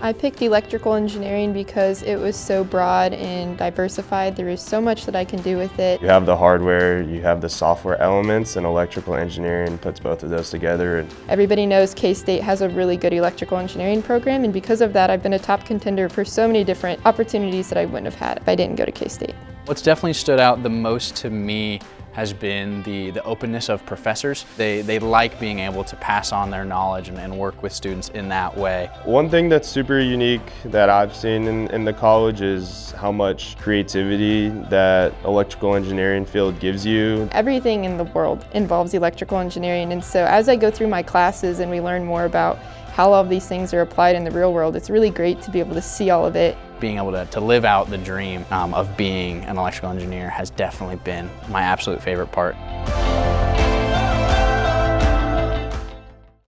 I picked electrical engineering because it was so broad and diversified. There is so much that I can do with it. You have the hardware, you have the software elements, and electrical engineering puts both of those together. Everybody knows K-State has a really good electrical engineering program, and because of that I've been a top contender for so many different opportunities that I wouldn't have had if I didn't go to K-State. What's definitely stood out the most to me has been the openness of professors. They like being able to pass on their knowledge and work with students in that way. One thing that's super unique that I've seen in the college is how much creativity that electrical engineering field gives you. Everything in the world involves electrical engineering, and so as I go through my classes and we learn more about how all of these things are applied in the real world, it's really great to be able to see all of it. Being able to live out the dream of being an electrical engineer has definitely been my absolute favorite part.